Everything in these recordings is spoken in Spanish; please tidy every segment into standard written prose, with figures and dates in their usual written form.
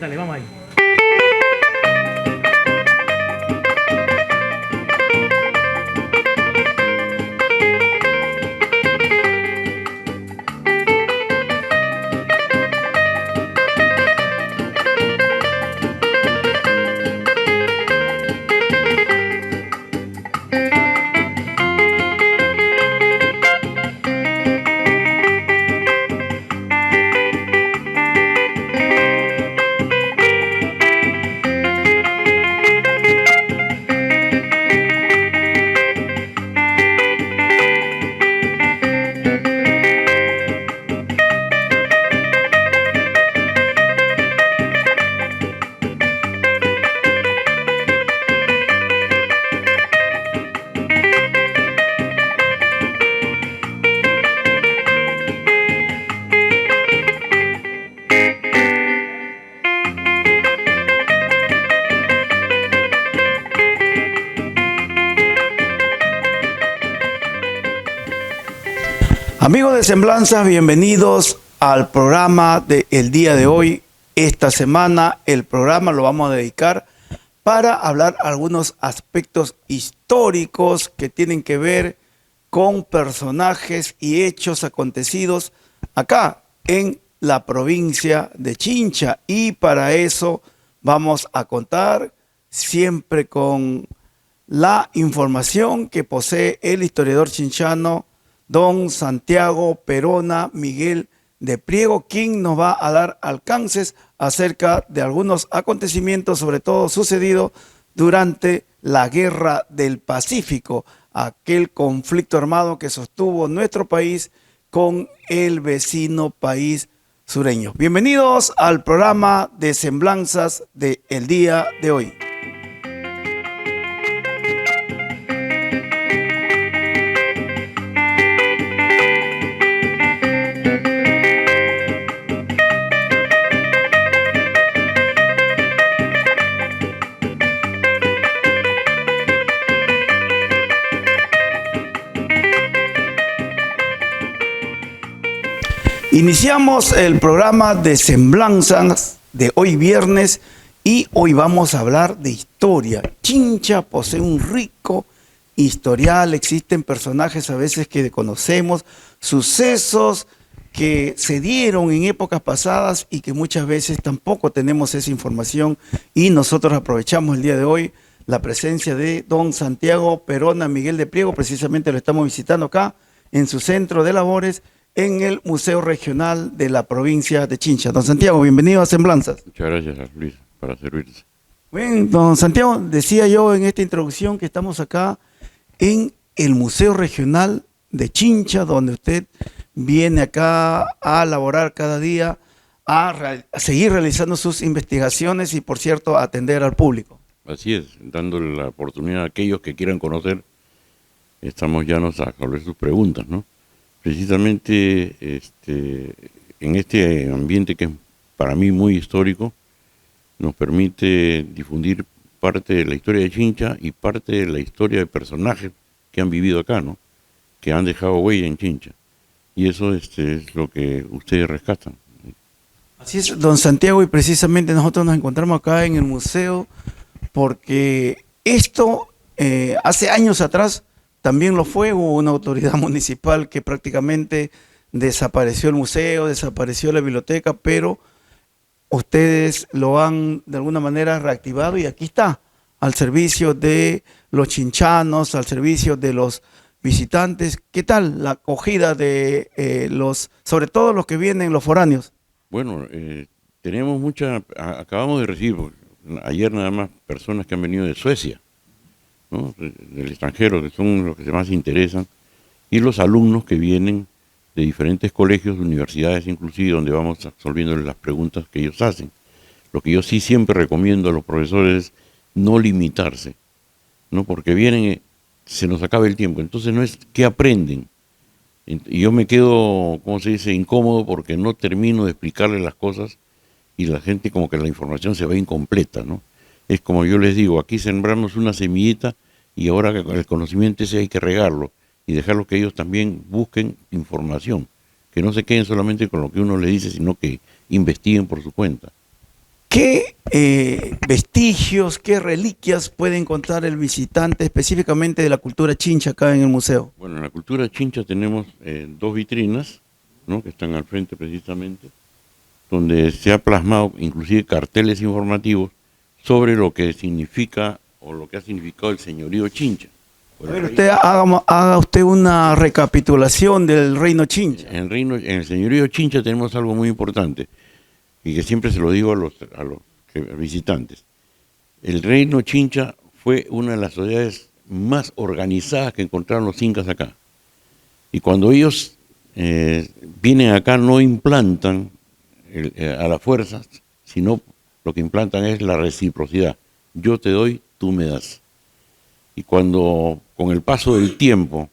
Dale, vamos ahí. Amigos de Semblanzas, bienvenidos al programa del día de hoy. Esta semana el programa lo vamos a dedicar para hablar algunos aspectos históricos que tienen que ver con personajes y hechos acontecidos acá en la provincia de Chincha. Y para eso vamos a contar siempre con la información que posee el historiador chinchano don Santiago Perona Miguel de Priego, quien nos va a dar alcances acerca de algunos acontecimientos, sobre todo sucedido durante la Guerra del Pacífico, aquel conflicto armado que sostuvo nuestro país con el vecino país sureño. Bienvenidos al programa de Semblanzas del día de hoy. Iniciamos el programa de Semblanzas de hoy viernes y hoy vamos a hablar de historia. Chincha posee un rico historial, existen personajes a veces que conocemos, sucesos que se dieron en épocas pasadas y que muchas veces tampoco tenemos esa información, y nosotros aprovechamos el día de hoy la presencia de don Santiago Perona Miguel de Priego. Precisamente lo estamos visitando acá en su centro de labores, en el Museo Regional de la provincia de Chincha. Don Santiago, bienvenido a Semblanzas. Muchas gracias, Luis, para servirte. Bien, don Santiago, decía yo en esta introducción que estamos acá en el Museo Regional de Chincha, donde usted viene acá a laborar cada día, a seguir realizando sus investigaciones y, por cierto, a atender al público. Así es, dándole la oportunidad a aquellos que quieran conocer, estamos llanos a resolver sus preguntas, ¿no? Precisamente en este ambiente que es para mí muy histórico, nos permite difundir parte de la historia de Chincha y parte de la historia de personajes que han vivido acá, ¿no? Que han dejado huella en Chincha. Y eso es lo que ustedes rescatan. Así es, don Santiago, y precisamente nosotros nos encontramos acá en el museo porque esto hace años atrás también lo fue. Hubo una autoridad municipal que prácticamente desapareció el museo, desapareció la biblioteca, pero ustedes lo han de alguna manera reactivado y aquí está, al servicio de los chinchanos, al servicio de los visitantes. ¿Qué tal la acogida de sobre todo los que vienen, los foráneos? Bueno, tenemos acabamos de recibir ayer nada más personas que han venido de Suecia, ¿no? Del extranjero, que son los que más interesan, y los alumnos que vienen de diferentes colegios, universidades inclusive, donde vamos resolviéndoles las preguntas que ellos hacen. Lo que yo sí siempre recomiendo a los profesores es no limitarse, ¿no? Porque vienen, se nos acaba el tiempo, entonces no es qué aprenden. Y yo me quedo, ¿cómo se dice?, incómodo porque no termino de explicarles las cosas y la gente como que la información se va incompleta, ¿no? Es como yo les digo, aquí sembramos una semillita y ahora el conocimiento ese hay que regarlo y dejarlo que ellos también busquen información, que no se queden solamente con lo que uno les dice, sino que investiguen por su cuenta. ¿Qué vestigios, qué reliquias puede encontrar el visitante específicamente de la cultura chincha acá en el museo? Bueno, en la cultura chincha tenemos dos vitrinas, ¿no?, que están al frente precisamente, donde se ha plasmado inclusive carteles informativos sobre lo que significa o lo que ha significado el señorío chincha. A ver, haga usted una recapitulación del reino chincha. En el señorío chincha tenemos algo muy importante y que siempre se lo digo a los visitantes. El reino chincha fue una de las sociedades más organizadas que encontraron los incas acá. Y cuando ellos vienen acá no implantan a la fuerza, sino lo que implantan es la reciprocidad. Yo te doy, tú me das. Y cuando con el paso del tiempo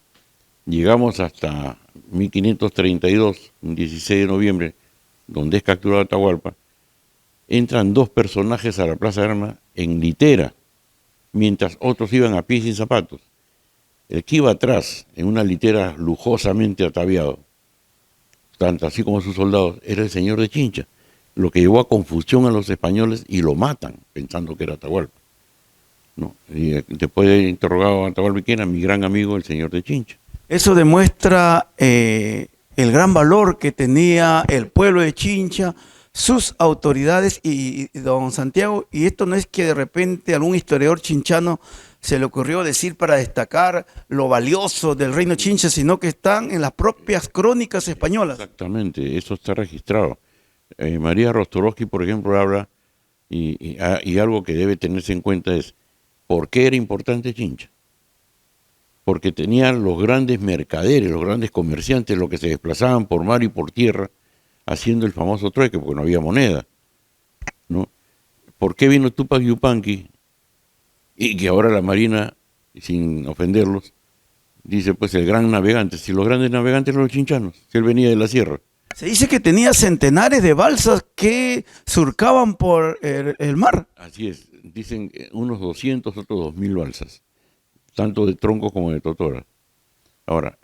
llegamos hasta 1532, un 16 de noviembre, donde es capturado Atahualpa, entran dos personajes a la Plaza de Armas en litera, mientras otros iban a pie sin zapatos. El que iba atrás, en una litera lujosamente ataviado, tanto así como sus soldados, era el señor de Chincha, lo que llevó a confusión a los españoles y lo matan, pensando que era Atahualpa, ¿no? Y después de interrogado a Atahualpa, ¿quién era? Mi gran amigo, el señor de Chincha. Eso demuestra el gran valor que tenía el pueblo de Chincha, sus autoridades y don Santiago, y esto no es que de repente algún historiador chinchano se le ocurrió decir para destacar lo valioso del reino chincha, sino que están en las propias crónicas españolas. Exactamente, eso está registrado. María Rostorowski, por ejemplo, habla, y algo que debe tenerse en cuenta es, ¿por qué era importante Chincha? Porque tenían los grandes mercaderes, los grandes comerciantes, los que se desplazaban por mar y por tierra, haciendo el famoso trueque, porque no había moneda, ¿no? ¿Por qué vino Tupac Yupanqui? Y que ahora la Marina, sin ofenderlos, dice pues el gran navegante. Si los grandes navegantes eran los chinchanos, si él venía de la sierra. Se dice que tenía centenares de balsas que surcaban por el mar. Así es, dicen unos 200, otros 2000 balsas, tanto de tronco como de totora. Ahora,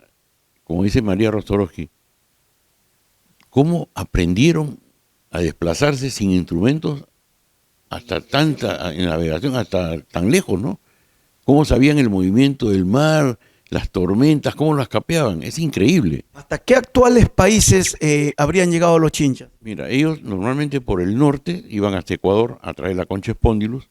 como dice María Rostorowski, ¿cómo aprendieron a desplazarse sin instrumentos hasta tanta en navegación, hasta tan lejos, ¿no? ¿Cómo sabían el movimiento del mar, las tormentas, cómo las capeaban? Es increíble. ¿Hasta qué actuales países habrían llegado los chinchas? Mira, ellos normalmente por el norte iban hasta Ecuador a traer la concha espondylus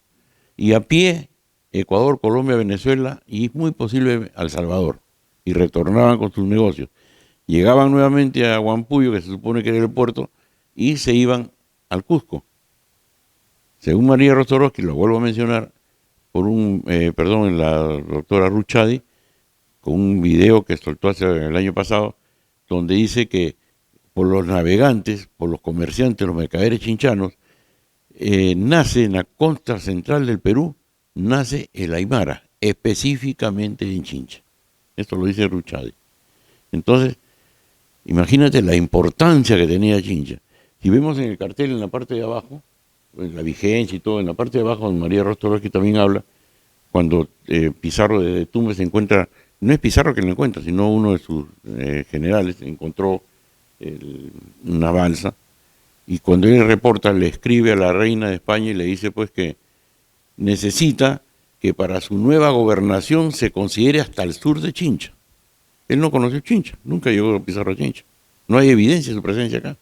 y a pie Ecuador, Colombia, Venezuela y muy posible a El Salvador, y retornaban con sus negocios. Llegaban nuevamente a Huampuyo, que se supone que era el puerto, y se iban al Cusco. Según María Rostorowski, lo vuelvo a mencionar, la doctora Ruchadi, con un video que soltó hace el año pasado, donde dice que por los navegantes, por los comerciantes, los mercaderes chinchanos, nace en la costa central del Perú, nace el Aymara, específicamente en Chincha. Esto lo dice Ruchadi. Entonces, imagínate la importancia que tenía Chincha. Si vemos en el cartel en la parte de abajo, en la vigencia y todo, en la parte de abajo, donde María Rostorowski también habla, cuando Pizarro de Tumbes se encuentra, no es Pizarro que lo encuentra, sino uno de sus generales encontró una balsa, y cuando él reporta, le escribe a la reina de España y le dice pues que necesita que para su nueva gobernación se considere hasta el sur de Chincha. Él no conoció Chincha, nunca llegó a Pizarro a Chincha. No hay evidencia de su presencia acá.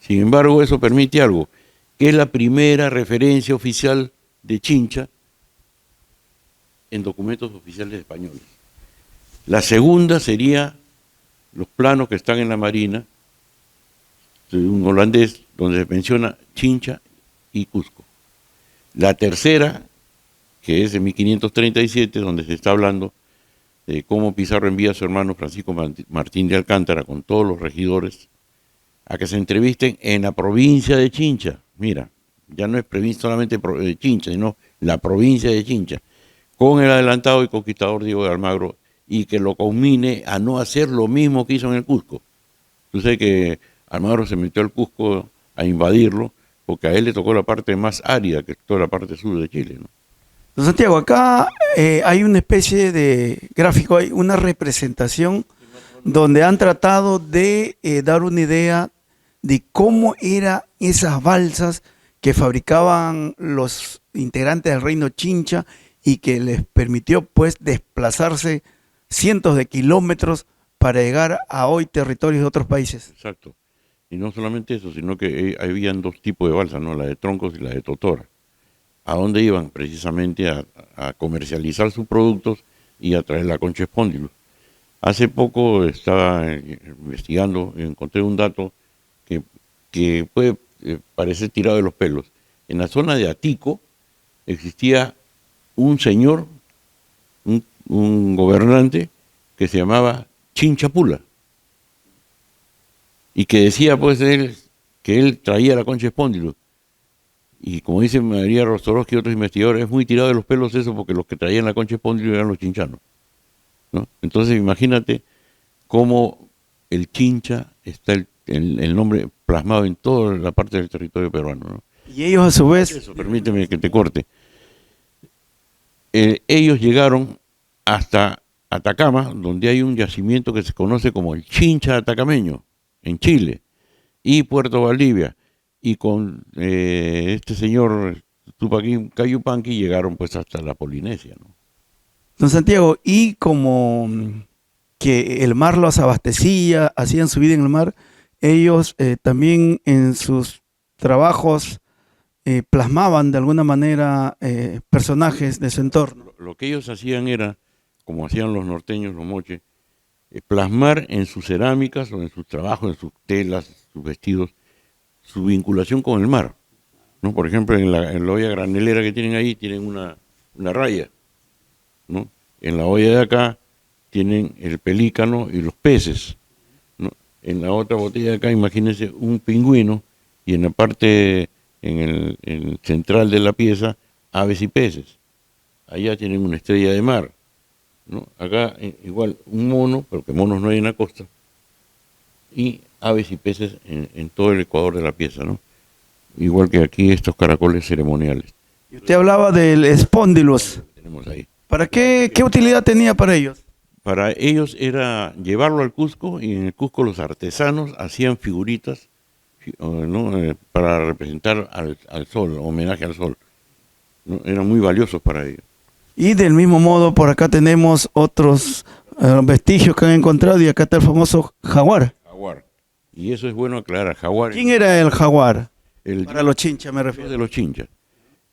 Sin embargo, eso permite algo, que es la primera referencia oficial de Chincha en documentos oficiales españoles. La segunda sería los planos que están en la Marina, de un holandés, donde se menciona Chincha y Cusco. La tercera, que es de 1537, donde se está hablando de cómo Pizarro envía a su hermano Francisco Martín de Alcántara con todos los regidores a que se entrevisten en la provincia de Chincha. Mira, ya no es previsto solamente de Chincha, sino la provincia de Chincha, con el adelantado y conquistador Diego de Almagro, y que lo conmine a no hacer lo mismo que hizo en el Cusco. Tú sabes que Almagro se metió al Cusco a invadirlo, porque a él le tocó la parte más árida, que es toda la parte sur de Chile, ¿no? Don Santiago, acá hay una especie de gráfico, hay una representación donde han tratado de dar una idea de cómo eran esas balsas que fabricaban los integrantes del reino Chincha y que les permitió pues desplazarse cientos de kilómetros para llegar a hoy territorios de otros países. Exacto. Y no solamente eso, sino que habían dos tipos de balsas, ¿no? La de troncos y la de totora. ¿A dónde iban? Precisamente a comercializar sus productos y a traer la concha espondylus. Hace poco estaba investigando y encontré un dato que puede parecer tirado de los pelos. En la zona de Atico existía un señor, un gobernante que se llamaba Chinchapula y que decía pues él que él traía la concha espondylus. Y como dice María Rostorowski y otros investigadores, es muy tirado de los pelos eso porque los que traían la concha espondylus eran los chinchanos, ¿no? Entonces imagínate cómo el Chincha está el nombre plasmado en toda la parte del territorio peruano, ¿no? Y ellos a su vez... Eso, permíteme que te corte. Ellos llegaron hasta Atacama, donde hay un yacimiento que se conoce como el Chincha Atacameño, en Chile, y Puerto Valdivia. Y con este señor Tupac Yupanqui llegaron pues hasta la Polinesia, ¿no? Don Santiago, y como que el mar los abastecía, hacían su vida en el mar, ellos también en sus trabajos plasmaban de alguna manera personajes de su entorno. Lo que ellos hacían era, como hacían los norteños, los moches, plasmar en sus cerámicas o en sus trabajos, en sus telas, sus vestidos, su vinculación con el mar, ¿no? Por ejemplo, en la olla granelera que tienen ahí, tienen una raya, ¿no? En la olla de acá tienen el pelícano y los peces, ¿no? En la otra botella de acá, imagínense un pingüino, y en la parte, en el central de la pieza, aves y peces. Allá tienen una estrella de mar, ¿no? Acá igual un mono, pero que monos no hay en la costa, y aves y peces en todo el ecuador de la pieza, ¿no? Igual que aquí estos caracoles ceremoniales. Y usted hablaba del espondylus. Tenemos ahí. ¿Para qué utilidad tenía para ellos? Para ellos era llevarlo al Cusco, y en el Cusco los artesanos hacían figuritas, ¿no? Para representar al sol, homenaje al sol, ¿no? Eran muy valiosos para ellos. Y del mismo modo, por acá tenemos otros vestigios que han encontrado, y acá está el famoso jaguar. Jaguar. Y eso es bueno aclarar. Jaguar. ¿Quién era el jaguar? El Para los chinchas me dios refiero. de los chinchas,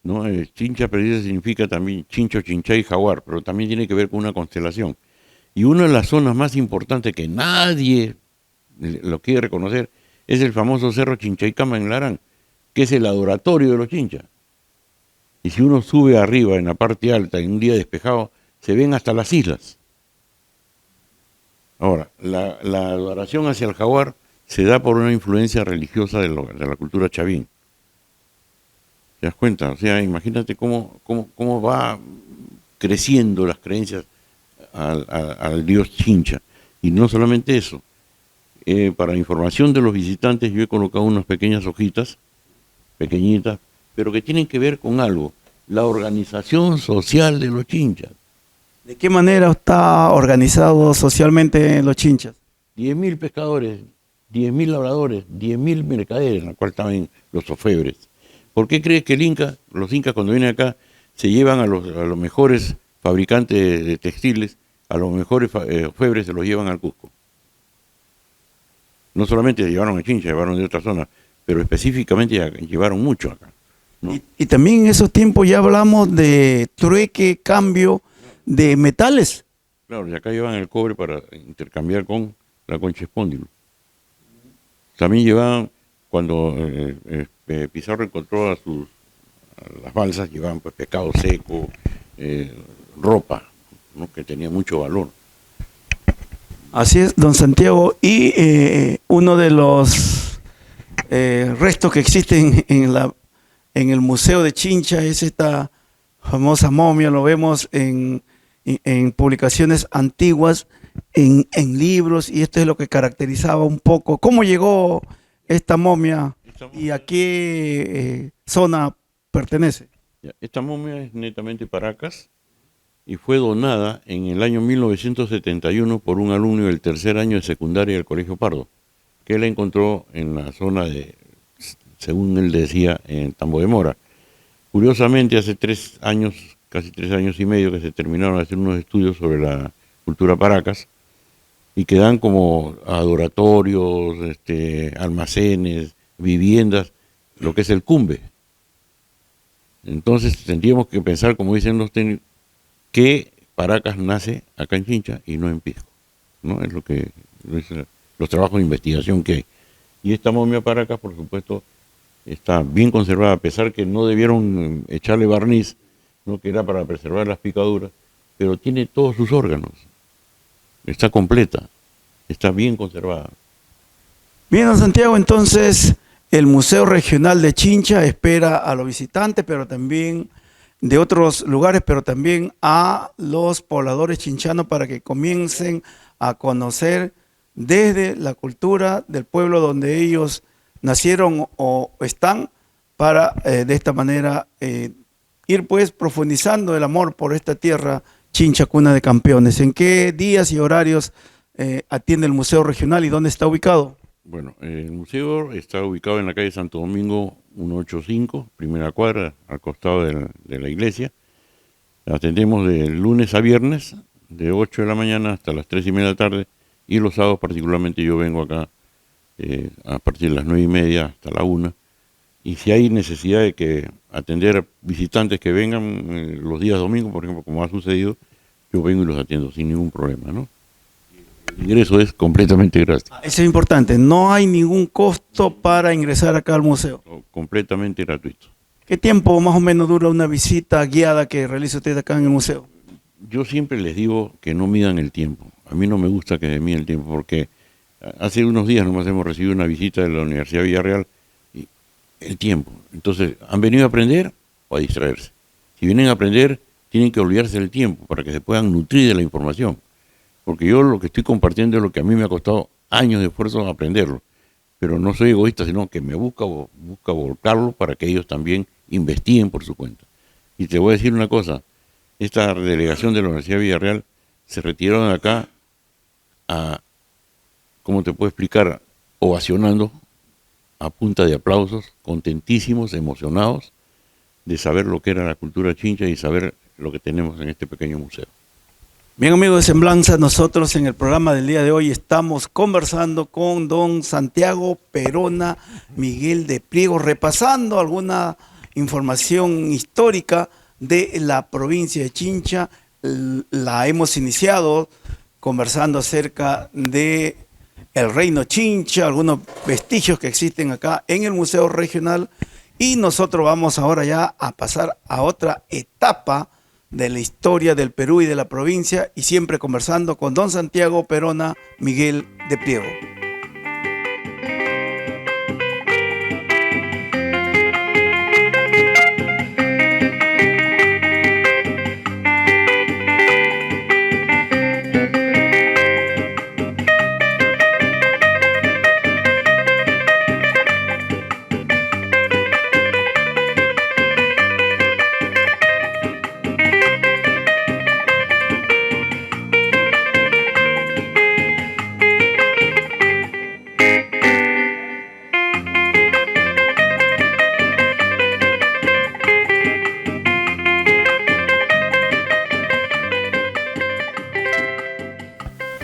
¿no? Chincha precisa significa también chincho, chinchay, jaguar, pero también tiene que ver con una constelación. Y una de las zonas más importantes que nadie lo quiere reconocer es el famoso cerro Chinchaycama en Larán, que es el adoratorio de los chinchas. Y si uno sube arriba en la parte alta en un día despejado, se ven hasta las islas. Ahora, la adoración hacia el jaguar se da por una influencia religiosa de la cultura chavín. ¿Te das cuenta? O sea, imagínate cómo va creciendo las creencias al dios Chincha. Y no solamente eso. Para información de los visitantes, yo he colocado unas pequeñas hojitas, pequeñitas, pero que tienen que ver con algo. La organización social de los chinchas. ¿De qué manera está organizado socialmente los chinchas? 10.000 pescadores, 10.000 labradores, 10.000 mercaderes, en la cual estaban los orfebres. ¿Por qué crees que los incas cuando vienen acá se llevan a los mejores fabricantes de textiles, a los mejores orfebres se los llevan al Cusco? No solamente llevaron a Chincha, llevaron de otras zonas, pero específicamente llevaron mucho acá, ¿no? Y también en esos tiempos ya hablamos de trueque, cambio de metales. Claro, y acá llevan el cobre para intercambiar con la concha espondylus. También llevaban, cuando Pizarro encontró a las balsas, llevaban pues pescado seco, ropa, ¿no? Que tenía mucho valor. Así es, don Santiago. Y uno de los restos que existen en el Museo de Chincha es esta famosa momia. Lo vemos en publicaciones antiguas, en libros, y esto es lo que caracterizaba un poco. ¿Cómo llegó esta momia y a qué zona pertenece? Esta momia es netamente Paracas y fue donada en el año 1971 por un alumno del tercer año de secundaria del Colegio Pardo, que la encontró en la zona de según él decía, en Tambo de Mora. Curiosamente, hace 3 años, casi 3 años y medio, que se terminaron de hacer unos estudios sobre la cultura Paracas y que dan como adoratorios, almacenes, viviendas, lo que es el cumbe. Entonces tendríamos que pensar, como dicen los técnicos, que Paracas nace acá en Chincha y no en Pisco, ¿no? Es los trabajos de investigación que hay. Y esta momia Paracas, por supuesto, está bien conservada, a pesar que no debieron echarle barniz, ¿no? Que era para preservar las picaduras, pero tiene todos sus órganos, está completa, está bien conservada. Bien, don Santiago, entonces el Museo Regional de Chincha espera a los visitantes, pero también de otros lugares, pero también a los pobladores chinchanos para que comiencen a conocer desde la cultura del pueblo donde ellos nacieron o están, para de esta manera ir pues profundizando el amor por esta tierra Chincha, cuna de campeones. ¿En qué días y horarios atiende el Museo Regional y dónde está ubicado? Bueno, el museo está ubicado en la calle Santo Domingo 185, primera cuadra, al costado de la iglesia. Atendemos de lunes a viernes, de 8 de la mañana hasta las 3:30 de la tarde, y los sábados particularmente yo vengo acá a partir de las 9:30 hasta la 1. Y si hay necesidad de que atender a visitantes que vengan los días domingos, por ejemplo, como ha sucedido, yo vengo y los atiendo sin ningún problema, ¿no? El ingreso es completamente gratis. Eso es importante, no hay ningún costo para ingresar acá al museo. Completamente gratuito. ¿Qué tiempo más o menos dura una visita guiada que realiza usted acá en el museo? Yo siempre les digo que no midan el tiempo. A mí no me gusta que me midan el tiempo porque hace unos días nomás hemos recibido una visita de la Universidad de Villarreal y el tiempo. Entonces, ¿han venido a aprender o a distraerse? Si vienen a aprender, tienen que olvidarse del tiempo para que se puedan nutrir de la información. Porque yo lo que estoy compartiendo es lo que a mí me ha costado años de esfuerzo aprenderlo. Pero no soy egoísta, sino que me busca volcarlo para que ellos también investiguen por su cuenta. Y te voy a decir una cosa, esta delegación de la Universidad de Villarreal se retiraron de acá ¿cómo te puedo explicar? Ovacionando, a punta de aplausos, contentísimos, emocionados de saber lo que era la cultura chincha y saber lo que tenemos en este pequeño museo. Bien, amigos de Semblanza, nosotros en el programa del día de hoy estamos conversando con don Santiago Perona Miguel de Priego, repasando alguna información histórica de la provincia de Chincha. La hemos iniciado conversando acerca de el reino Chincha, algunos vestigios que existen acá en el Museo Regional, y nosotros vamos ahora ya a pasar a otra etapa de la historia del Perú y de la provincia, y siempre conversando con don Santiago Perona Miguel de Priego.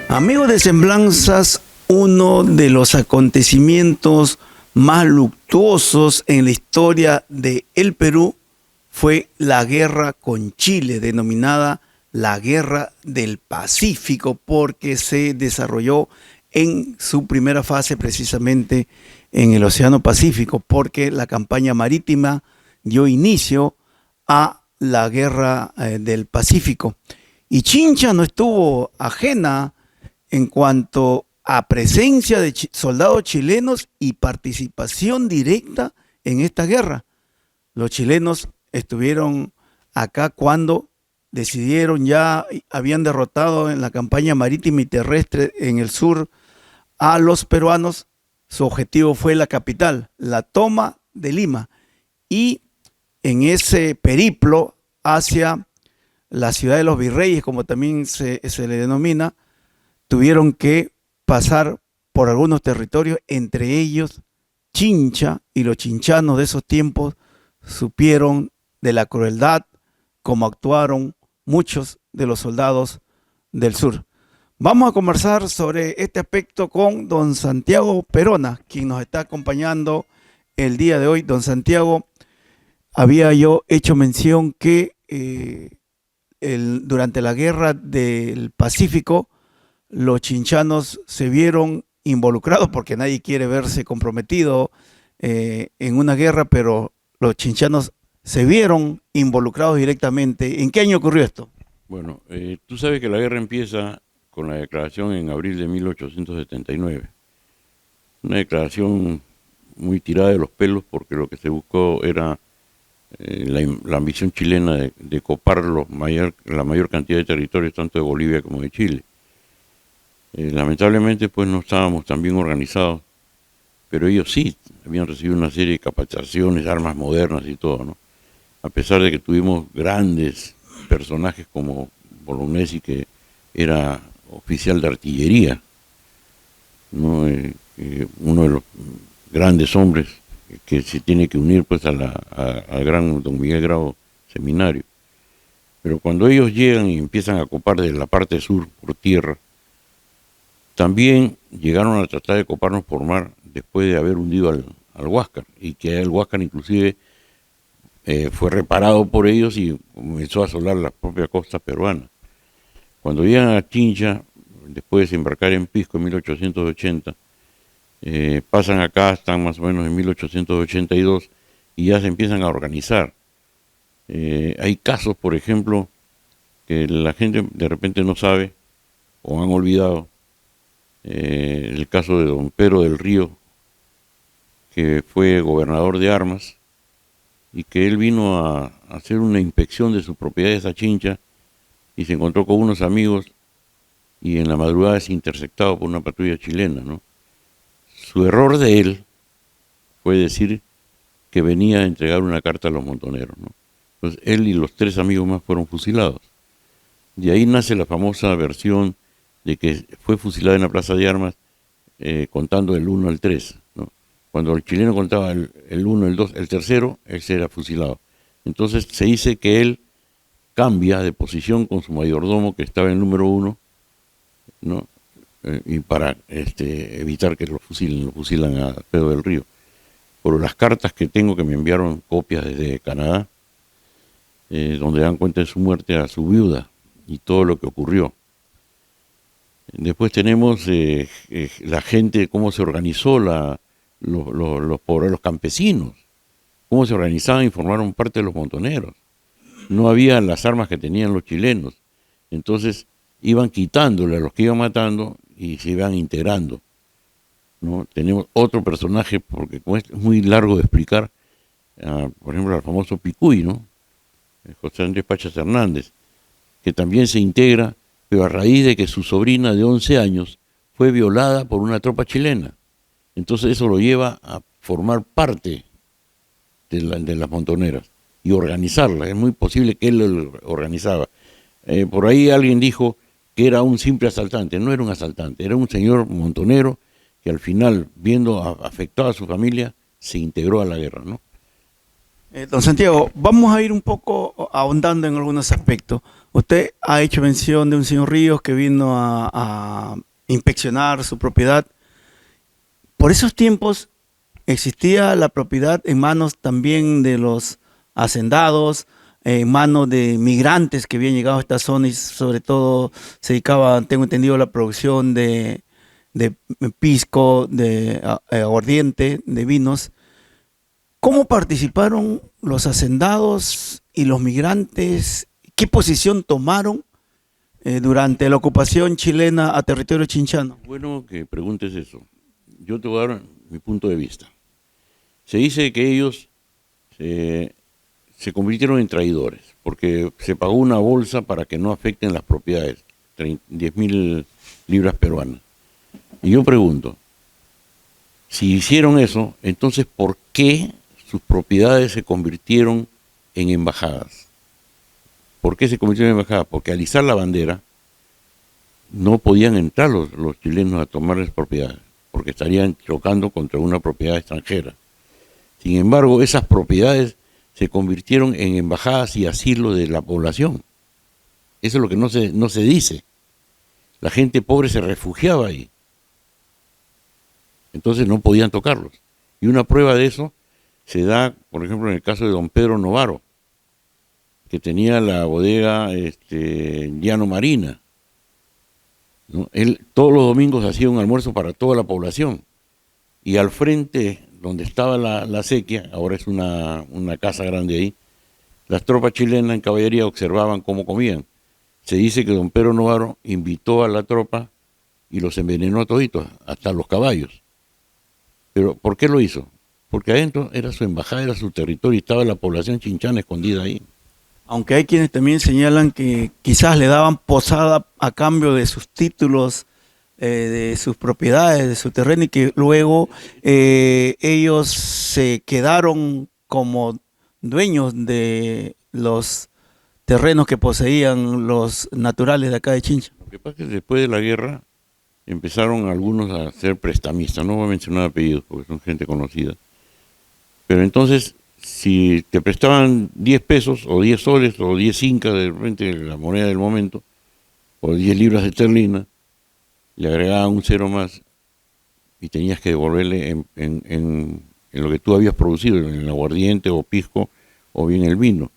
Amigos de Semblanzas, uno de los acontecimientos más luctuosos en la historia del Perú fue la guerra con Chile, denominada la Guerra del Pacífico, porque se desarrolló en su primera fase precisamente en el Océano Pacífico, porque la campaña marítima dio inicio a la Guerra del Pacífico. Y Chincha no estuvo ajena en cuanto a presencia de soldados chilenos y participación directa en esta guerra. Los chilenos estuvieron acá cuando decidieron, ya habían derrotado en la campaña marítima y terrestre en el sur a los peruanos. Su objetivo fue la capital, la toma de Lima. Y en ese periplo hacia la ciudad de los virreyes, como también se le denomina, tuvieron que pasar por algunos territorios, entre ellos Chincha y los chinchanos de esos tiempos supieron de la crueldad como actuaron muchos de los soldados del sur. Vamos a conversar sobre este aspecto con don Santiago Perona, quien nos está acompañando el día de hoy. Don Santiago, había yo hecho mención que durante la guerra del Pacífico, los chinchanos se vieron involucrados, porque nadie quiere verse comprometido en una guerra, pero los chinchanos se vieron involucrados directamente. ¿En qué año ocurrió esto? Bueno, tú sabes que la guerra empieza con la declaración en abril de 1879. Una declaración muy tirada de los pelos, porque lo que se buscó era la ambición chilena de copar la mayor cantidad de territorios, tanto de Bolivia como de Chile. Lamentablemente, pues no estábamos tan bien organizados, pero ellos sí habían recibido una serie de capacitaciones, armas modernas y todo, ¿no? A pesar de que tuvimos grandes personajes como Bolognesi, que era oficial de artillería, ¿no? Uno de los grandes hombres que se tiene que unir pues al gran don Miguel Grau Seminario. Pero cuando ellos llegan y empiezan a copar de la parte sur por tierra, también llegaron a tratar de coparnos por mar después de haber hundido al Huáscar, y que el Huáscar inclusive fue reparado por ellos y comenzó a asolar la propia costa peruana. Cuando llegan a Chincha, después de desembarcar en Pisco en 1880, pasan acá, están más o menos en 1882 y ya se empiezan a organizar. Hay casos, por ejemplo, que la gente de repente no sabe o han olvidado. El caso de don Pedro del Río, que fue gobernador de Armas, y que él vino a hacer una inspección de sus propiedades a Chincha y se encontró con unos amigos y en la madrugada es interceptado por una patrulla chilena, ¿no? Su error de él fue decir que venía a entregar una carta a los montoneros, ¿no? Entonces él y los 3 amigos más fueron fusilados. De ahí nace la famosa versión de que fue fusilado en la Plaza de Armas contando del 1 al 3, ¿no? Cuando el chileno contaba el 1, el 2, el tercero, él se era fusilado. Entonces se dice que él cambia de posición con su mayordomo, que estaba en el número 1, ¿no? Y para evitar que lo fusilan a Pedro del Río. Por las cartas que tengo, que me enviaron copias desde Canadá, donde dan cuenta de su muerte a su viuda y todo lo que ocurrió. Después tenemos la gente, cómo se organizó los campesinos, cómo se organizaban y formaron parte de los montoneros. No había las armas que tenían los chilenos, entonces iban quitándole a los que iban matando y se iban integrando, ¿no? Tenemos otro personaje, porque como es muy largo de explicar, por ejemplo, al famoso Picuy, ¿no? José Andrés Pachas Hernández, que también se integra, pero a raíz de que su sobrina de 11 años fue violada por una tropa chilena. Entonces eso lo lleva a formar parte de las montoneras y organizarla. Es muy posible que él lo organizaba. Por ahí alguien dijo que era un simple asaltante. No era un asaltante, era un señor montonero que al final, viendo afectada a su familia, se integró a la guerra, ¿no? Don Santiago, vamos a ir un poco ahondando en algunos aspectos. Usted ha hecho mención de un señor Ríos que vino a inspeccionar su propiedad. Por esos tiempos existía la propiedad en manos también de los hacendados, en manos de migrantes que habían llegado a esta zona y sobre todo se dedicaban, tengo entendido, a la producción de pisco, de aguardiente, de vinos. ¿Cómo participaron los hacendados y los migrantes? ¿Qué posición tomaron durante la ocupación chilena a territorio chinchano? Bueno que preguntes eso. Yo te voy a dar mi punto de vista. Se dice que ellos se convirtieron en traidores, porque se pagó una bolsa para que no afecten las propiedades, 10.000 libras peruanas. Y yo pregunto, si hicieron eso, entonces ¿por qué sus propiedades se convirtieron en embajadas? ¿Por qué se convirtieron en embajadas? Porque al izar la bandera no podían entrar los chilenos a tomar las propiedades. porque estarían chocando contra una propiedad extranjera. Sin embargo, esas propiedades se convirtieron en embajadas y asilos de la población. Eso es lo que no se dice. La gente pobre se refugiaba ahí. Entonces no podían tocarlos. Y una prueba de eso se da, por ejemplo, en el caso de don Pedro Novaro, que tenía la bodega Llano Marina, ¿no? Él todos los domingos hacía un almuerzo para toda la población. Y al frente, donde estaba la sequía, ahora es una casa grande ahí, las tropas chilenas en caballería observaban cómo comían. Se dice que don Pedro Novaro invitó a la tropa y los envenenó a toditos, hasta los caballos. Pero ¿por qué lo hizo? Porque adentro era su embajada, era su territorio y estaba la población chinchana escondida ahí. Aunque hay quienes también señalan que quizás le daban posada a cambio de sus títulos, de sus propiedades, de su terreno, y que luego ellos se quedaron como dueños de los terrenos que poseían los naturales de acá de Chincha. Lo que pasa es que después de la guerra empezaron algunos a ser prestamistas, no voy a mencionar apellidos porque son gente conocida, pero entonces si te prestaban 10 pesos o 10 soles o 10 incas de repente la moneda del momento, o 10 libras esterlinas, le agregaban un cero más y tenías que devolverle en lo que tú habías producido, en el aguardiente o pisco o bien el vino.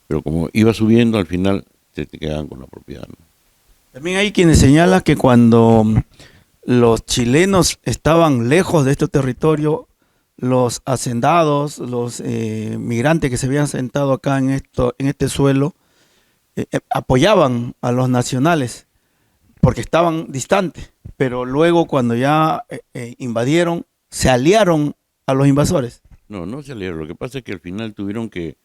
Pero como iba subiendo, al final te quedaban con la propiedad, ¿no? También hay quienes señalan que cuando los chilenos estaban lejos de este territorio, los hacendados, los migrantes que se habían sentado acá en este suelo, apoyaban a los nacionales porque estaban distantes, pero luego cuando ya invadieron, se aliaron a los invasores. No se aliaron. Lo que pasa es que al final tuvieron que,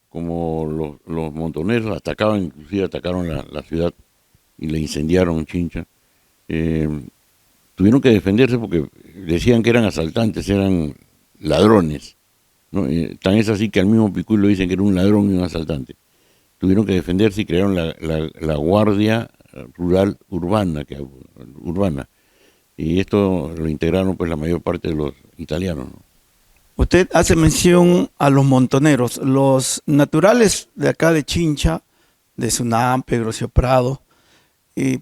como los montoneros atacaban, inclusive atacaron la ciudad y le incendiaron Chincha, tuvieron que defenderse porque decían que eran asaltantes, eran ladrones, ¿no? Tan es así que al mismo Picuy lo dicen que era un ladrón y un asaltante. Tuvieron que defenderse y crearon la Guardia Rural Urbana, y esto lo integraron pues la mayor parte de los italianos, ¿no? Usted hace mención a los montoneros, los naturales de acá de Chincha, de Sunampe, Grosio Prado,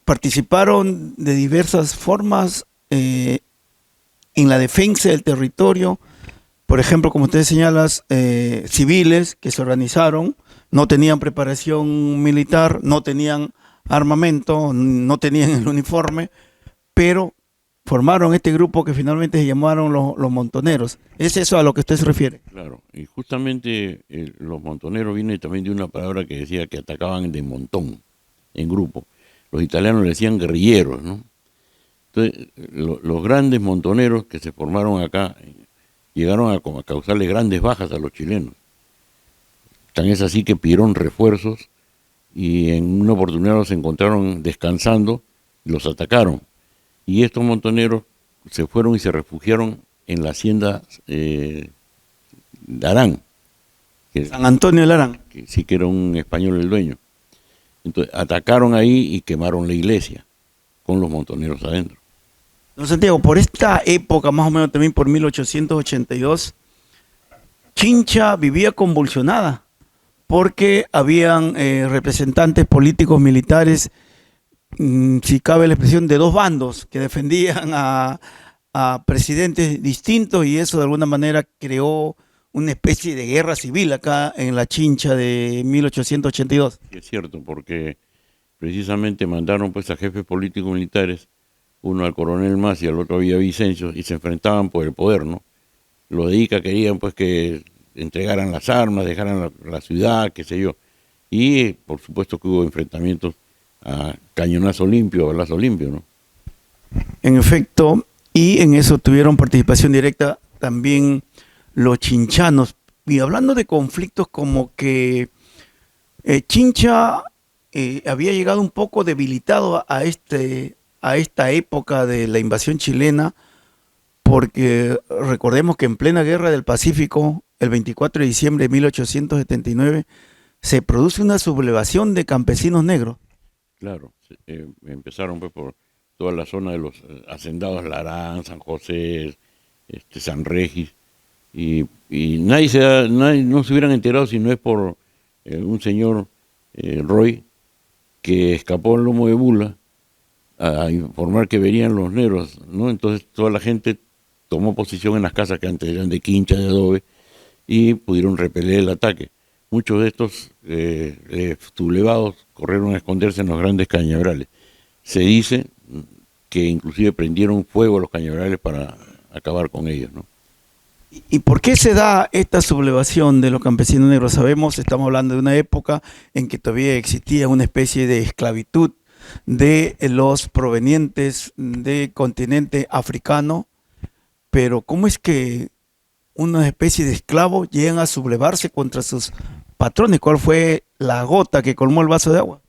participaron de diversas formas en la defensa del territorio. Por ejemplo, como usted señala, civiles que se organizaron, no tenían preparación militar, no tenían armamento, no tenían el uniforme, pero formaron este grupo que finalmente se llamaron los montoneros. ¿Es eso a lo que usted se refiere? Claro, y justamente los montoneros viene también de una palabra que decía que atacaban de montón, en grupo. Los italianos le decían guerrilleros, ¿no? Entonces, los grandes montoneros que se formaron acá llegaron a causarle grandes bajas a los chilenos. Tan es así que pidieron refuerzos y en una oportunidad los encontraron descansando y los atacaron. Y estos montoneros se fueron y se refugiaron en la hacienda de Arán. San Antonio de Larán. Que sí que era un español el dueño. Entonces atacaron ahí y quemaron la iglesia con los montoneros adentro. Don Santiago, por esta época, más o menos también por 1882, Chincha vivía convulsionada porque habían representantes políticos militares, si cabe la expresión, de dos bandos que defendían a presidentes distintos, y eso de alguna manera creó una especie de guerra civil acá en la Chincha de 1882. Y es cierto, porque precisamente mandaron pues a jefes políticos militares, uno al coronel Mas y al otro a Villavicencio, y se enfrentaban por el poder, ¿no? Los de Ica querían pues que entregaran las armas, dejaran la ciudad, qué sé yo. Y por supuesto que hubo enfrentamientos a cañonazo limpio, a balazo limpio, ¿no? En efecto, y en eso tuvieron participación directa también los chinchanos. Y hablando de conflictos, como que Chincha había llegado un poco debilitado a esta época de la invasión chilena, porque recordemos que en plena guerra del Pacífico, el 24 de diciembre de 1879, se produce una sublevación de campesinos negros. Claro, empezaron pues por toda la zona de los hacendados Larán, San José, San Regis, y nadie no se hubieran enterado si no es por un señor, Roy, que escapó en lomo de bula a informar que venían los negros, ¿no? Entonces toda la gente tomó posición en las casas que antes eran de quincha, de adobe, y pudieron repeler el ataque. Muchos de estos sublevados corrieron a esconderse en los grandes cañaverales. Se dice que inclusive prendieron fuego a los cañaverales para acabar con ellos, ¿no? ¿Y por qué se da esta sublevación de los campesinos negros? Sabemos, estamos hablando de una época en que todavía existía una especie de esclavitud de los provenientes del continente africano, pero ¿cómo es que una especie de esclavos llegan a sublevarse contra sus patrones? ¿Cuál fue la gota que colmó el vaso de agua?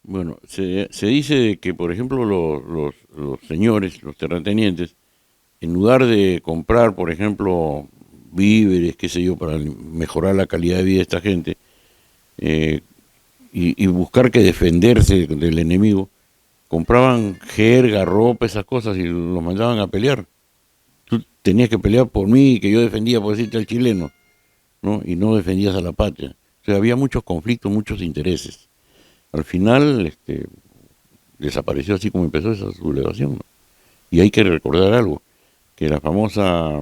Bueno, se dice que, por ejemplo, los señores, los terratenientes, en lugar de comprar, por ejemplo, víveres, qué sé yo, para mejorar la calidad de vida de esta gente, y buscar que defenderse del enemigo, compraban jerga, ropa, esas cosas, y los mandaban a pelear. Tú tenías que pelear por mí, que yo defendía, por decirte, al chileno, ¿no? Y no defendías a la patria. O sea, había muchos conflictos, muchos intereses. Al final, desapareció así como empezó esa sublevación, ¿no? Y hay que recordar algo, que la famosa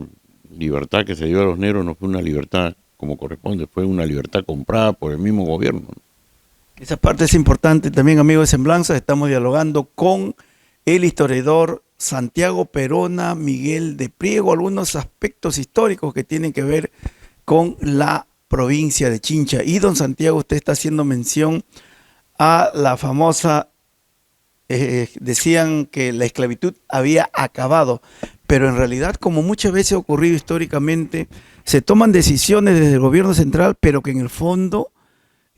libertad que se dio a los negros no fue una libertad como corresponde, fue una libertad comprada por el mismo gobierno, ¿no? Esa parte es importante también, amigos de Semblanza. Estamos dialogando con el historiador Santiago Perona Miguel de Priego, algunos aspectos históricos que tienen que ver con la provincia de Chincha. Y don Santiago, usted está haciendo mención a la famosa, decían que la esclavitud había acabado, pero en realidad, como muchas veces ha ocurrido históricamente, se toman decisiones desde el gobierno central, pero que en el fondo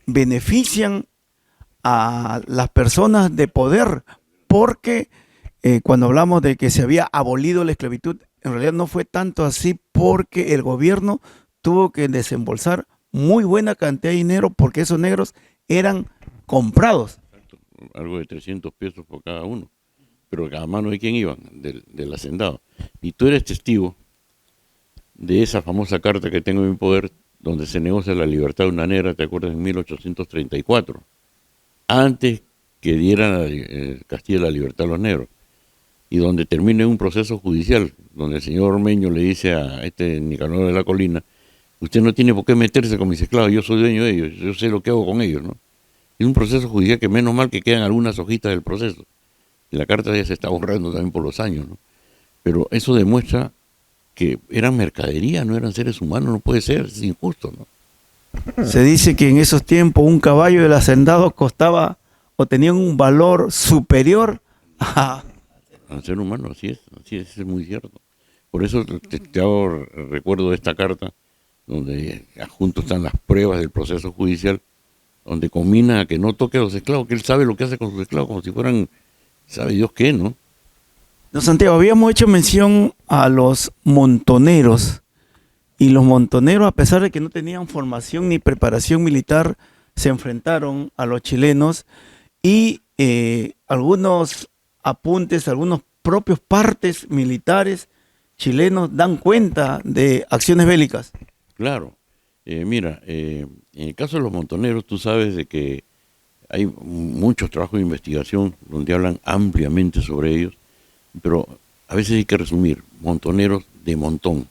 benefician a las personas de poder, porque cuando hablamos de que se había abolido la esclavitud, en realidad no fue tanto así, porque el gobierno tuvo que desembolsar muy buena cantidad de dinero porque esos negros eran comprados. Exacto, algo de 300 pesos por cada uno, pero a mano de quién iban, del hacendado. Y tú eres testigo de esa famosa carta que tengo en mi poder, donde se negocia la libertad de una negra, ¿te acuerdas? En 1834, antes que dieran Castilla la libertad a los negros, y donde termina un proceso judicial, donde el señor Ormeño le dice a Nicanor de la Colina: usted no tiene por qué meterse con mis esclavos, yo soy dueño de ellos, yo sé lo que hago con ellos, ¿no? Es un proceso judicial que menos mal que quedan algunas hojitas del proceso, y la carta ya se está borrando también por los años, ¿no? Pero eso demuestra que eran mercadería, no eran seres humanos, no puede ser, es injusto, ¿no? Se dice que en esos tiempos un caballo del hacendado costaba o tenía un valor superior a... Al ser humano, así es muy cierto. Por eso te hago recuerdo de esta carta, donde adjunto están las pruebas del proceso judicial, donde combina a que no toque a los esclavos, que él sabe lo que hace con sus esclavos, como si fueran, sabe Dios qué, ¿no? Don Santiago, habíamos hecho mención a los montoneros, y los montoneros, a pesar de que no tenían formación ni preparación militar, se enfrentaron a los chilenos, y algunos apuntes, algunos propios partes militares chilenos dan cuenta de acciones bélicas. Claro. Mira, en el caso de los montoneros, tú sabes de que hay muchos trabajos de investigación donde hablan ampliamente sobre ellos, pero a veces hay que resumir: montoneros de montón.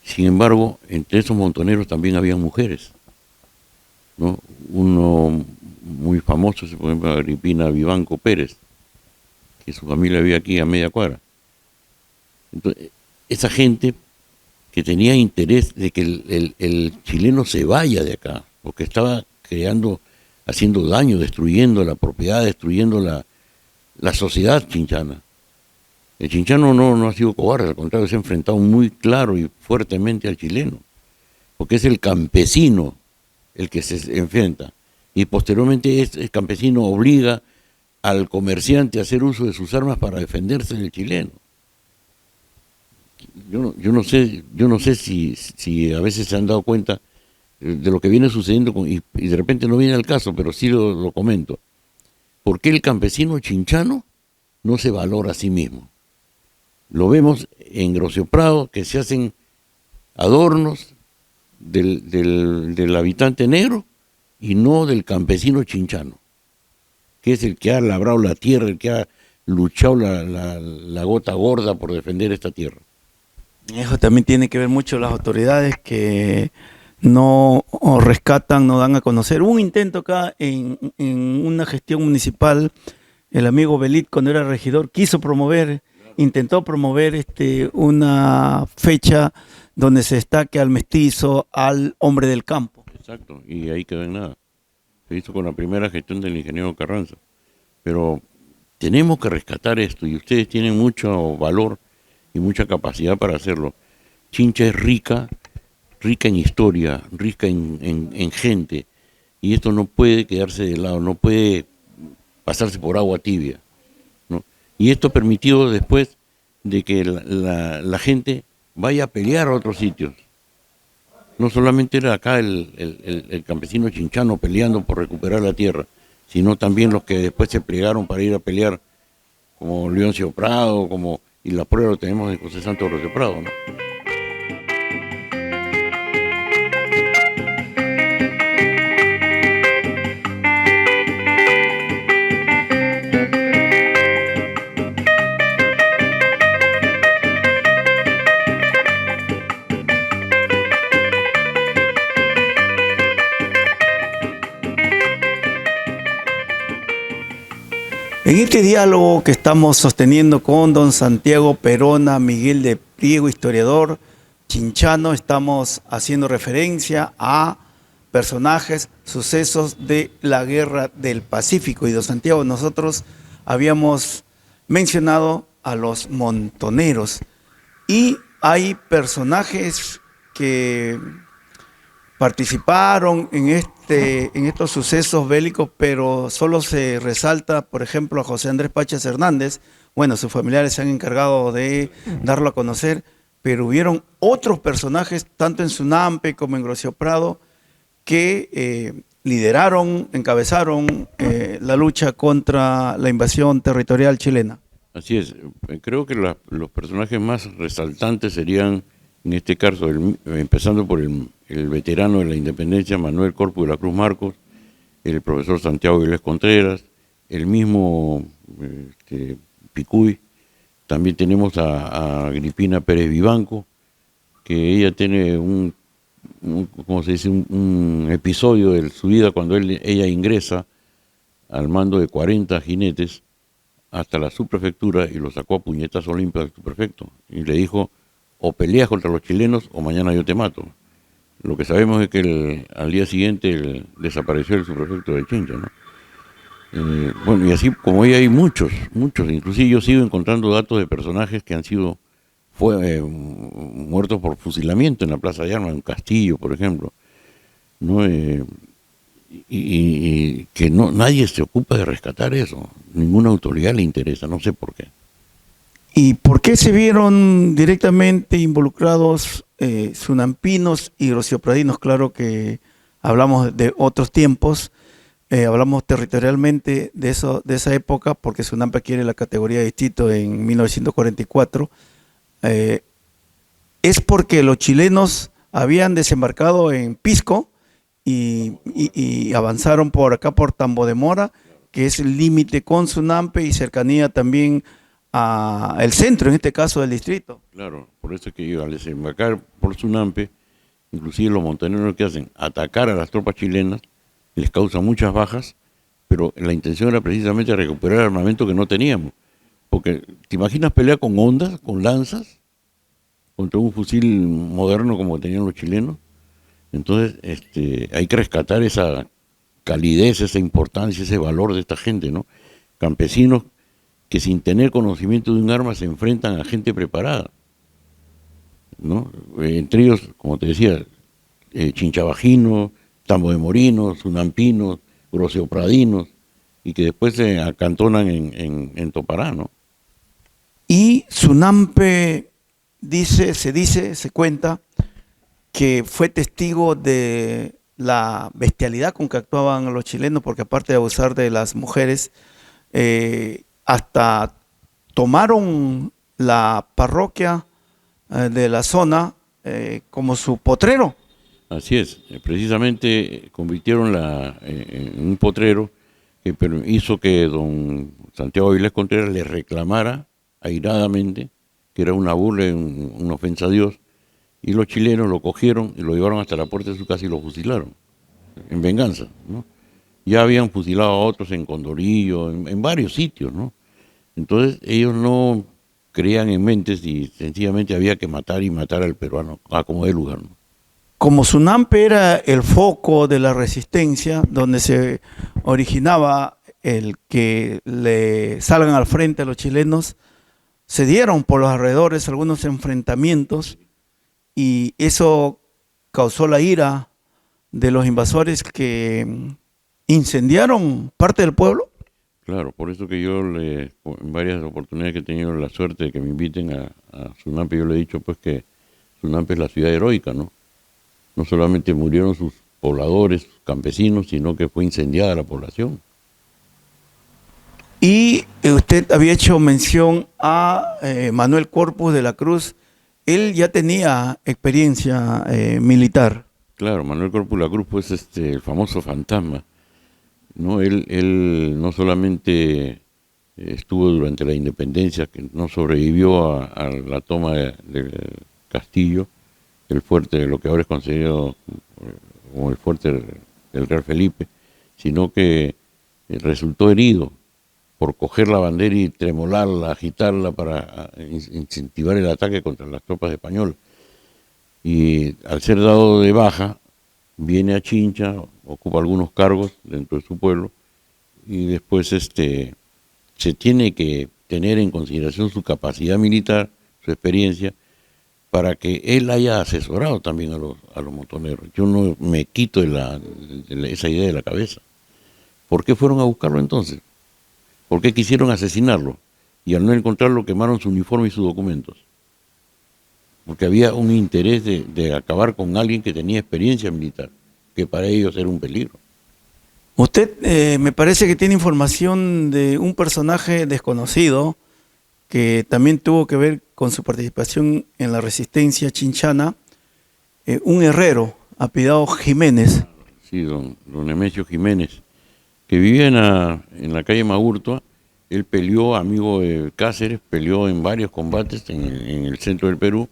Sin embargo, entre esos montoneros también había mujeres, ¿no? Uno muy famoso, por ejemplo, Agripina Vivanco Pérez, que su familia vivía aquí a media cuadra. Entonces, esa gente que tenía interés de que el chileno se vaya de acá, porque estaba haciendo daño, destruyendo la propiedad, destruyendo la sociedad chinchana. El chinchano no ha sido cobarde, al contrario, se ha enfrentado muy claro y fuertemente al chileno, porque es el campesino el que se enfrenta, y posteriormente el campesino obliga al comerciante a hacer uso de sus armas para defenderse del chileno. Yo no sé si a veces se han dado cuenta de lo que viene sucediendo y de repente no viene al caso, pero sí lo comento. ¿Por qué el campesino chinchano no se valora a sí mismo. Lo vemos en Grocio Prado, que se hacen adornos del habitante negro y no del campesino chinchano, que es el que ha labrado la tierra, el que ha luchado la gota gorda por defender esta tierra. Eso también tiene que ver mucho las autoridades que no rescatan, no dan a conocer. Hubo un intento acá en una gestión municipal, el amigo Belit, cuando era regidor, intentó promover una fecha donde se destaque al mestizo, al hombre del campo. Exacto, y ahí quedó en nada. Se hizo con la primera gestión del ingeniero Carranza. Pero tenemos que rescatar esto, y ustedes tienen mucho valor y mucha capacidad para hacerlo. Chincha es rica en historia, rica en gente, y esto no puede quedarse de lado, no puede pasarse por agua tibia, ¿no? Y esto permitió después de que la gente vaya a pelear a otros sitios. No solamente era acá el campesino chinchano peleando por recuperar la tierra, sino también los que después se plegaron para ir a pelear, como Leoncio Prado, y la prueba lo tenemos en José Santos Rocio Prado, ¿no? En este diálogo que estamos sosteniendo con don Santiago Perona Miguel de Priego, historiador chinchano, estamos haciendo referencia a personajes, sucesos de la Guerra del Pacífico. Y don Santiago, nosotros habíamos mencionado a los montoneros y hay personajes que participaron en estos sucesos bélicos, pero solo se resalta, por ejemplo, a José Andrés Pachas Hernández. Bueno, sus familiares se han encargado de darlo a conocer, pero hubieron otros personajes, tanto en Sunampe como en Grocio Prado, que lideraron, encabezaron la lucha contra la invasión territorial chilena. Así es, creo que los personajes más resaltantes serían, en este caso, empezando por el veterano de la independencia, Manuel Corpo de la Cruz Marcos, el profesor Santiago Aguilés Contreras, el mismo Picuy. También tenemos a Agripina Pérez Vivanco, que ella tiene un episodio de su vida cuando ella ingresa al mando de 40 jinetes hasta la subprefectura y lo sacó a puñetazos limpios al subprefecto y le dijo: o peleas contra los chilenos o mañana yo te mato. Lo que sabemos es que al día siguiente desapareció el subprefecto de Chincha, ¿no? Bueno, y así como hay muchos, inclusive yo sigo encontrando datos de personajes que han sido muertos por fusilamiento en la Plaza de Armas, en Castillo, por ejemplo, ¿no? Y que nadie se ocupa de rescatar eso, ninguna autoridad le interesa, no sé por qué. ¿Y por qué se vieron directamente involucrados sunampinos y grociopradinos? Claro que hablamos de otros tiempos, hablamos territorialmente de esa época, porque Sunampe adquiere la categoría de distrito en 1944. Es porque los chilenos habían desembarcado en Pisco y avanzaron por acá, por Tambo de Mora, que es el límite con Sunampe y cercanía también el centro, en este caso del distrito. Claro, por eso es que al desembarcar por Sunampe, inclusive los montoneros que hacen, atacar a las tropas chilenas, les causa muchas bajas, pero la intención era precisamente recuperar el armamento que no teníamos. Porque, ¿te imaginas pelear con ondas, con lanzas, contra un fusil moderno como tenían los chilenos? Entonces, hay que rescatar esa calidez, esa importancia, ese valor de esta gente, ¿no? Campesinos que sin tener conocimiento de un arma se enfrentan a gente preparada, ¿no? Entre ellos, como te decía, Chinchavajino, Tambo de Morinos, Sunampinos, Grociopradinos, y que después se acantonan en Topará, ¿no? Y Sunampe se cuenta que fue testigo de la bestialidad con que actuaban los chilenos, porque aparte de abusar de las mujeres, hasta tomaron la parroquia de la zona como su potrero. Así es, precisamente convirtieron en un potrero que hizo que don Santiago Avilés Contreras le reclamara airadamente que era una burla, una ofensa a Dios, y los chilenos lo cogieron y lo llevaron hasta la puerta de su casa y lo fusilaron, en venganza, ¿no? Ya habían fusilado a otros en Condorillo, en varios sitios, ¿no? Entonces ellos no creían en mentes y sencillamente había que matar y matar al peruano a como dé lugar, ¿no? Como Sunampe era el foco de la resistencia, donde se originaba el que le salgan al frente a los chilenos, se dieron por los alrededores algunos enfrentamientos y eso causó la ira de los invasores que incendiaron parte del pueblo. Claro, por eso que yo en varias oportunidades que he tenido la suerte de que me inviten a Sunampe, yo le he dicho pues que Sunampe es la ciudad heroica, ¿no? No solamente murieron sus pobladores, sus campesinos, sino que fue incendiada la población. Y usted había hecho mención a Manuel Corpus de la Cruz. Él ya tenía experiencia militar. Claro, Manuel Corpus de la Cruz, pues el famoso fantasma, ¿no? Él no solamente estuvo durante la independencia, que no sobrevivió a la toma del Castillo, el fuerte, de lo que ahora es considerado como el fuerte del Real Felipe, sino que resultó herido por coger la bandera y tremolarla, agitarla para incentivar el ataque contra las tropas españolas. Y al ser dado de baja, viene a Chincha, ocupa algunos cargos dentro de su pueblo, y después se tiene que tener en consideración su capacidad militar, su experiencia, para que él haya asesorado también a los montoneros. Yo no me quito esa idea de la cabeza. ¿Por qué fueron a buscarlo entonces? ¿Por qué quisieron asesinarlo? Y al no encontrarlo quemaron su uniforme y sus documentos. Porque había un interés de acabar con alguien que tenía experiencia militar, que para ellos era un peligro. Usted me parece que tiene información de un personaje desconocido que también tuvo que ver con su participación en la resistencia chinchana, un herrero apellidado Jiménez. Sí, don Nemesio Jiménez, que vivía en la calle Magurtua. Él peleó, amigo de Cáceres, peleó en varios combates en el centro del Perú,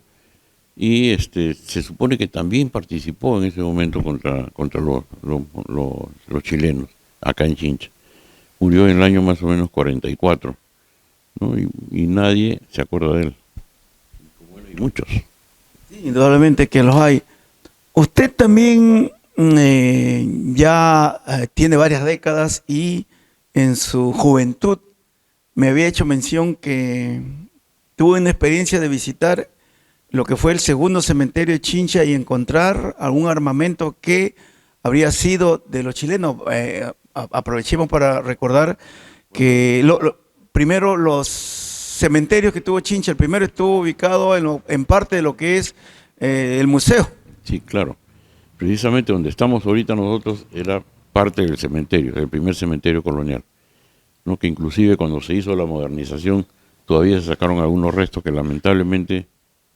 y se supone que también participó en ese momento contra los chilenos, acá en Chincha. Murió en el año más o menos 44, ¿no? Y nadie se acuerda de él. Como él hay muchos. Sí, indudablemente que los hay. Usted también ya tiene varias décadas y en su juventud me había hecho mención que tuvo una experiencia de visitar lo que fue el segundo cementerio de Chincha y encontrar algún armamento que habría sido de los chilenos. Aprovechemos para recordar que primero los cementerios que tuvo Chincha, el primero estuvo ubicado en parte de lo que es el museo. Sí, claro. Precisamente donde estamos ahorita nosotros era parte del cementerio, el primer cementerio colonial, ¿no? Que inclusive cuando se hizo la modernización todavía se sacaron algunos restos que lamentablemente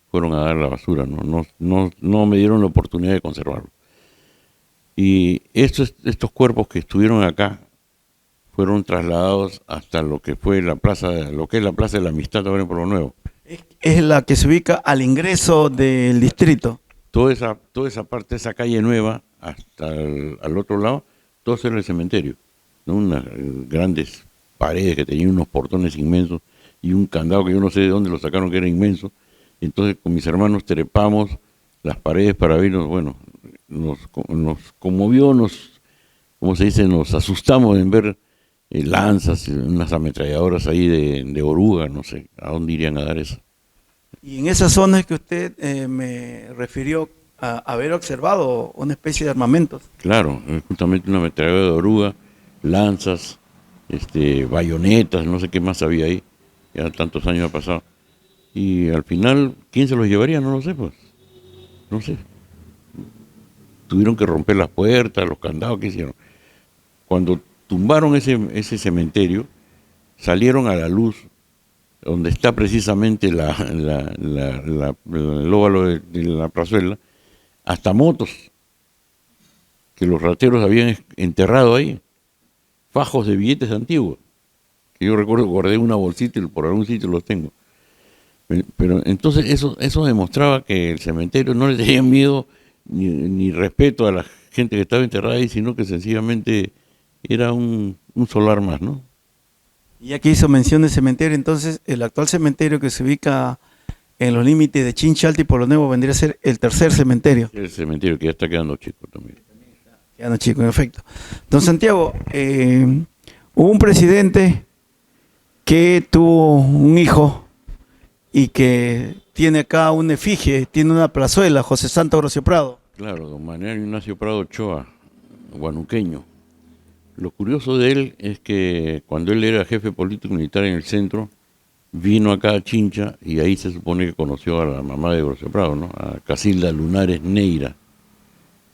fueron a dar a la basura, no me dieron la oportunidad de conservarlo. Y estos cuerpos que estuvieron acá fueron trasladados hasta lo que fue la plaza, lo que es la Plaza de la Amistad ahora en Pueblo Nuevo. Es la que se ubica al ingreso del distrito. Toda esa parte, esa calle nueva, hasta al otro lado, todo eso era el cementerio, ¿no? Unas grandes paredes que tenían unos portones inmensos y un candado que yo no sé de dónde lo sacaron, que era inmenso. Entonces con mis hermanos trepamos las paredes para vernos. Bueno, nos conmovió, ¿cómo se dice? Nos asustamos en ver lanzas, unas ametralladoras ahí de oruga, no sé, ¿a dónde irían a dar eso? Y en esas zonas que usted me refirió a haber observado una especie de armamentos. Claro, justamente una ametralladora de oruga, lanzas, bayonetas, no sé qué más había ahí, ya tantos años ha pasado. Y al final, ¿quién se los llevaría? No lo sé, pues. No sé. Tuvieron que romper las puertas, los candados, ¿qué hicieron? Cuando tumbaron ese cementerio, salieron a la luz donde está precisamente el óvalo de la plazuela, hasta motos que los rateros habían enterrado ahí, fajos de billetes antiguos, que yo recuerdo guardé una bolsita y por algún sitio los tengo. Pero entonces eso demostraba que el cementerio no le tenía miedo ni respeto a la gente que estaba enterrada ahí, sino que sencillamente era un solar más, ¿no? Y ya que hizo mención de cementerio, entonces el actual cementerio que se ubica en los límites de Chincha Alta y Pueblo Nuevo vendría a ser el tercer cementerio. El cementerio que ya está quedando chico también. Ya no, chico, en efecto. Don Santiago, hubo un presidente que tuvo un hijo y que tiene acá una efigie, tiene una plazuela, José Santo Grosio Prado. Claro, don Manuel Ignacio Prado Ochoa, guanuqueño. Lo curioso de él es que cuando él era jefe político militar en el centro, vino acá a Chincha y ahí se supone que conoció a la mamá de Grosio Prado, ¿no? A Casilda Lunares Neira.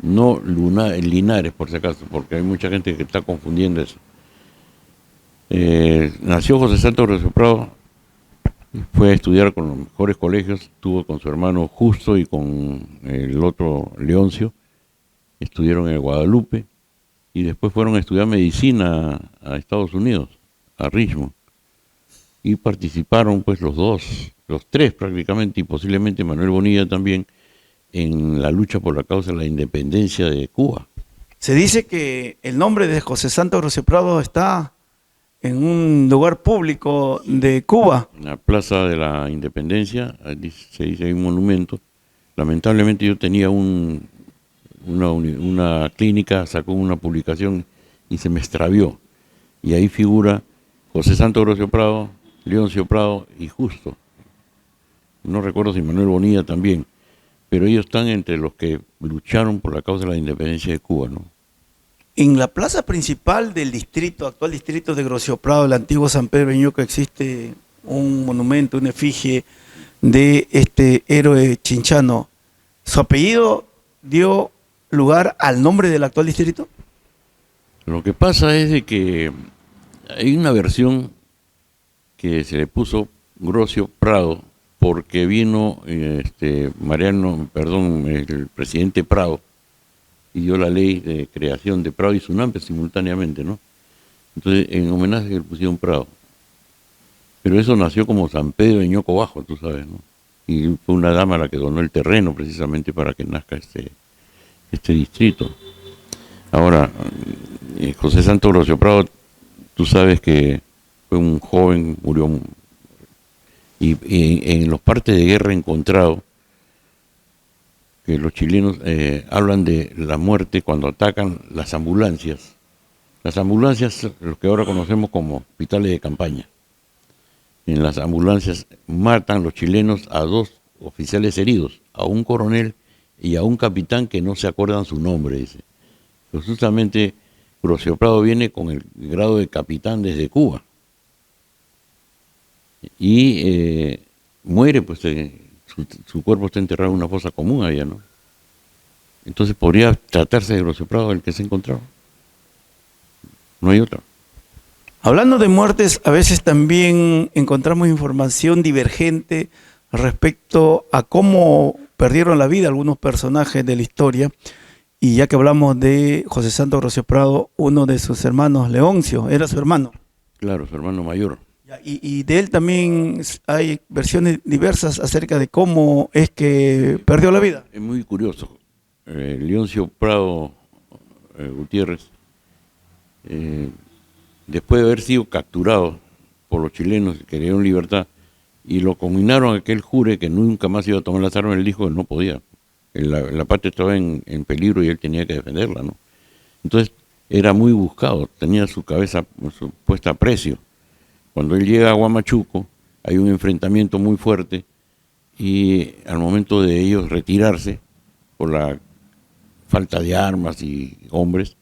No Linares, por si acaso, porque hay mucha gente que está confundiendo eso. Nació José Santo Grosio Prado, fue a estudiar con los mejores colegios, estuvo con su hermano Justo y con el otro Leoncio, estudiaron en el Guadalupe y después fueron a estudiar medicina a Estados Unidos, a Richmond, y participaron pues los tres prácticamente, y posiblemente Manuel Bonilla también, en la lucha por la causa de la independencia de Cuba. Se dice que el nombre de José Santo Grosio Prado está en un lugar público de Cuba. En la Plaza de la Independencia, se dice, hay un monumento. Lamentablemente yo tenía una clínica, sacó una publicación y se me extravió. Y ahí figura José Santo Grosio Prado, Leoncio Prado y Justo. No recuerdo si Manuel Bonilla también, pero ellos están entre los que lucharon por la causa de la independencia de Cuba, ¿no? En la plaza principal del distrito, actual distrito de Grosio Prado, el antiguo San Pedro de Ñuca, existe un monumento, una efigie de este héroe chinchano. ¿Su apellido dio lugar al nombre del actual distrito? Lo que pasa es de que hay una versión que se le puso Grosio Prado porque vino el presidente Prado y dio la ley de creación de Prado y Sunampe simultáneamente, ¿no? Entonces, en homenaje le pusieron Prado. Pero eso nació como San Pedro de Ñoco Bajo, tú sabes, ¿no? Y fue una dama la que donó el terreno precisamente para que nazca este distrito. Ahora, José Santo Grosio Prado, tú sabes que fue un joven, murió, y en los partes de guerra encontrados, que los chilenos hablan de la muerte cuando atacan las ambulancias. Las ambulancias, los que ahora conocemos como hospitales de campaña. En las ambulancias matan los chilenos a 2 oficiales heridos, a un coronel y a un capitán que no se acuerdan su nombre, dice. Pues justamente Grosio Prado viene con el grado de capitán desde Cuba. Y muere, pues su cuerpo está enterrado en una fosa común allá, ¿no? Entonces podría tratarse de Grosio Prado el que se encontraba. No hay otra. Hablando de muertes, a veces también encontramos información divergente respecto a cómo perdieron la vida algunos personajes de la historia. Y ya que hablamos de José Santo Grosio Prado, uno de sus hermanos, Leoncio, era su hermano. Claro, su hermano mayor. Y de él también hay versiones diversas acerca de cómo es que perdió la vida. Es muy curioso. Leoncio Prado Gutiérrez, después de haber sido capturado por los chilenos que querían libertad y lo conminaron a que él jure que nunca más iba a tomar las armas, él dijo que no podía. La patria estaba en peligro y él tenía que defenderla, ¿no? Entonces era muy buscado, tenía su cabeza puesta a precio. Cuando él llega a Huamachuco hay un enfrentamiento muy fuerte y al momento de ellos retirarse por la falta de armas y hombres,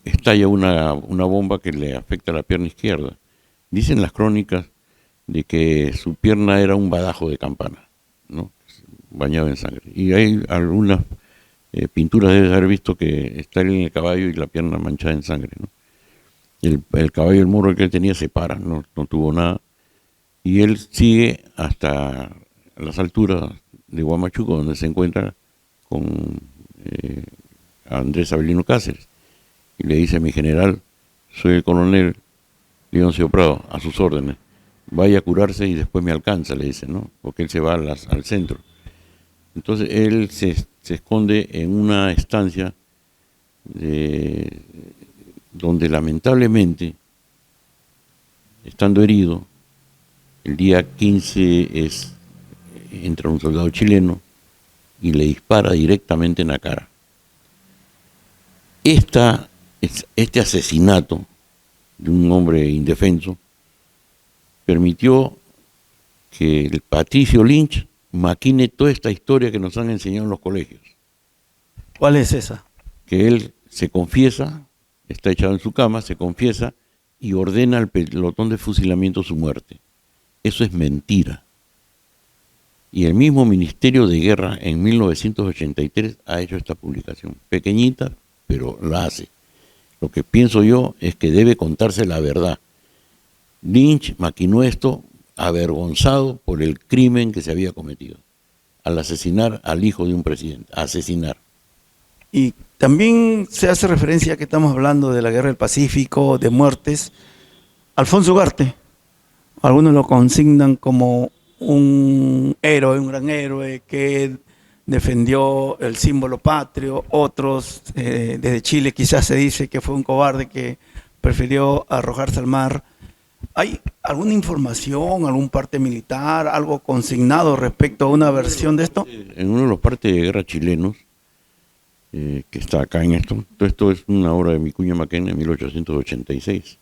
estalla una bomba que le afecta a la pierna izquierda. Dicen las crónicas de que su pierna era un badajo de campana, ¿no? Bañado en sangre. Y hay algunas pinturas, debes haber visto que está él en el caballo y la pierna manchada en sangre, ¿no? El caballo, el muro que él tenía se para, no tuvo nada. y él sigue hasta las alturas de Huamachuco, donde se encuentra con Andrés Avelino Cáceres, y le dice: mi general, soy el coronel Leoncio Prado, a sus órdenes, vaya a curarse y después me alcanza, le dice, ¿no? Porque él se va al centro. Entonces él se esconde en una estancia donde lamentablemente, estando herido, el día 15 entra un soldado chileno y le dispara directamente en la cara. Este asesinato de un hombre indefenso permitió que el Patricio Lynch maquine toda esta historia que nos han enseñado en los colegios. ¿Cuál es esa? Que él se confiesa, está echado en su cama, se confiesa y ordena al pelotón de fusilamiento su muerte. Eso es mentira. Y el mismo Ministerio de Guerra en 1983 ha hecho esta publicación, pequeñita, pero la hace. Lo que pienso yo es que debe contarse la verdad. Lynch maquinó esto avergonzado por el crimen que se había cometido, al asesinar al hijo de un presidente, asesinar. Y también se hace referencia, que estamos hablando de la Guerra del Pacífico, de muertes. Alfonso Ugarte, algunos lo consignan como un héroe, un gran héroe que defendió el símbolo patrio. Otros, desde Chile quizás se dice que fue un cobarde que prefirió arrojarse al mar. ¿Hay alguna información, algún parte militar, algo consignado respecto a una versión de esto? En uno de los partes de guerra chilenos, que está acá en esto, todo esto es una obra de Vicuña Mackenna en 1886.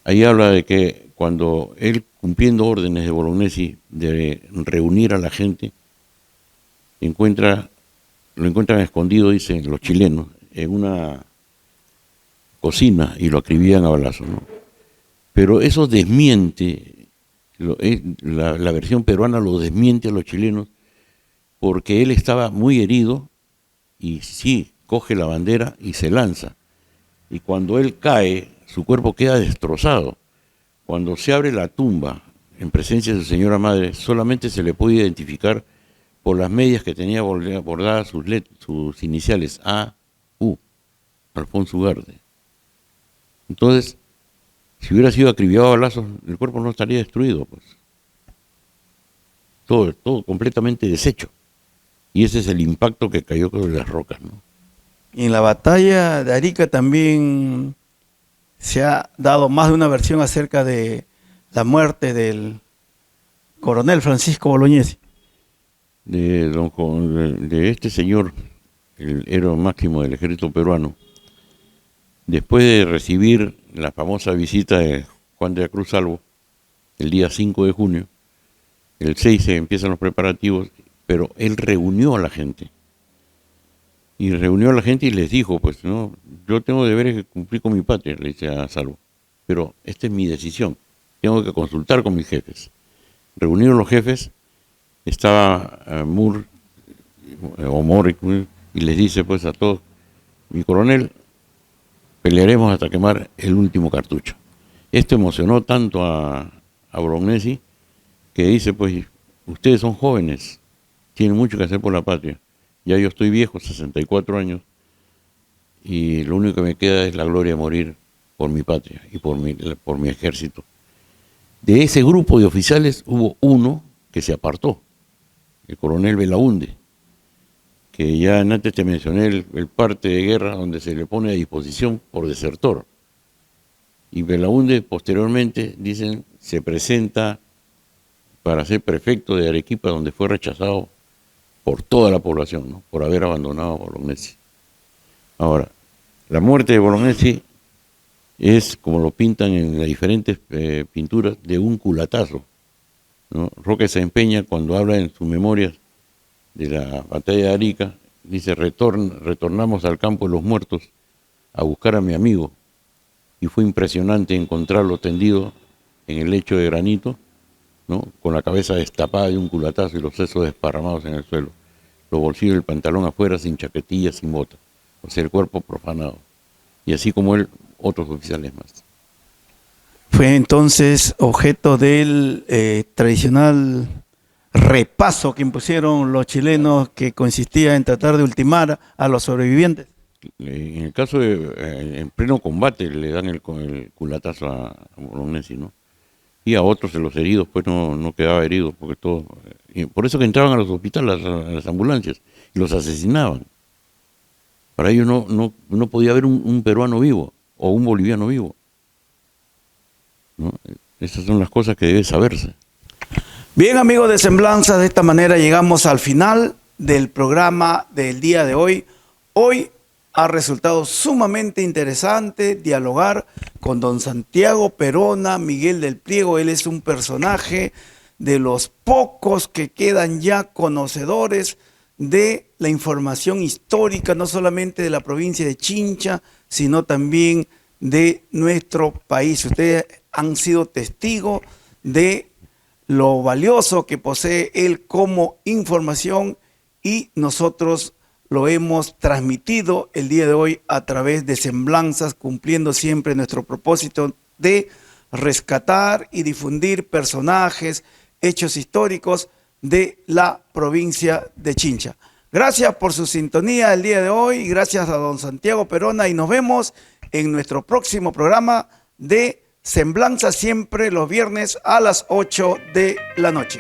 Ahí habla de que cuando él, cumpliendo órdenes de Bolognesi de reunir a la gente, lo encuentran escondido, dicen los chilenos, en una cocina y lo acribillan a balazos, ¿no? Pero eso desmiente, la versión peruana lo desmiente a los chilenos, porque él estaba muy herido y sí, coge la bandera y se lanza. Y cuando él cae, su cuerpo queda destrozado. Cuando se abre la tumba en presencia de su señora madre, solamente se le puede identificar por las medias que tenía bordadas sus iniciales, A.U., Alfonso Ugarte. Entonces, si hubiera sido acribillado a balazos, el cuerpo no estaría destruido, pues. Todo completamente deshecho. Y ese es el impacto que cayó sobre las rocas, ¿no? Y en la batalla de Arica también se ha dado más de una versión acerca de la muerte del coronel Francisco Bolognesi. De este señor, el héroe máximo del ejército peruano, después de recibir la famosa visita de Juan de la Cruz Salvo, el día 5 de junio, el 6 se empiezan los preparativos, pero él reunió a la gente. Y reunió a la gente y les dijo, pues, no, yo tengo deberes que cumplir con mi patria, le dice a Salvo, pero esta es mi decisión, tengo que consultar con mis jefes. Reunieron los jefes, estaba Moore, y les dice pues a todos: mi coronel, pelearemos hasta quemar el último cartucho. Esto emocionó tanto a Bolognesi, que dice, pues, ustedes son jóvenes, tienen mucho que hacer por la patria. Ya yo estoy viejo, 64 años, y lo único que me queda es la gloria de morir por mi patria y por mi ejército. De ese grupo de oficiales hubo uno que se apartó, el coronel Belaúnde, que ya antes te mencioné el parte de guerra donde se le pone a disposición por desertor. Y Belaúnde posteriormente, dicen, se presenta para ser prefecto de Arequipa, donde fue rechazado por toda la población, ¿no?, por haber abandonado a Bolognesi. Ahora, la muerte de Bolognesi es, como lo pintan en las diferentes pinturas, de un culatazo, ¿no? Roque se empeña, cuando habla en sus memorias de la batalla de Arica, dice: retornamos al campo de los muertos a buscar a mi amigo, y fue impresionante encontrarlo tendido en el lecho de granito, ¿no?, con la cabeza destapada de un culatazo y los sesos desparramados en el suelo, los bolsillos del pantalón afuera, sin chaquetilla, sin bota, o sea, el cuerpo profanado. Y así como él, otros oficiales más. fue entonces objeto del tradicional repaso que impusieron los chilenos, que consistía en tratar de ultimar a los sobrevivientes. En el caso de, en pleno combate, le dan el culatazo a Bolognesi, ¿no? Y a otros de los heridos, pues no quedaba herido, porque todo. Y por eso que entraban a los hospitales, a las ambulancias, y los asesinaban. Para ellos no podía haber un peruano vivo o un boliviano vivo, ¿no? Esas son las cosas que debe saberse. Bien, amigos de Semblanzas, de esta manera llegamos al final del programa del día de hoy. Hoy ha resultado sumamente interesante dialogar con don Santiago Perona, Miguel del Pliego. Él es un personaje de los pocos que quedan ya conocedores de la información histórica, no solamente de la provincia de Chincha, sino también de nuestro país. Ustedes han sido testigos de lo valioso que posee él como información, y nosotros lo hemos transmitido el día de hoy a través de Semblanzas, cumpliendo siempre nuestro propósito de rescatar y difundir personajes, hechos históricos de la provincia de Chincha. Gracias por su sintonía el día de hoy, y gracias a don Santiago Perona, y nos vemos en nuestro próximo programa de Semblanza, siempre los viernes a las 8 de la noche.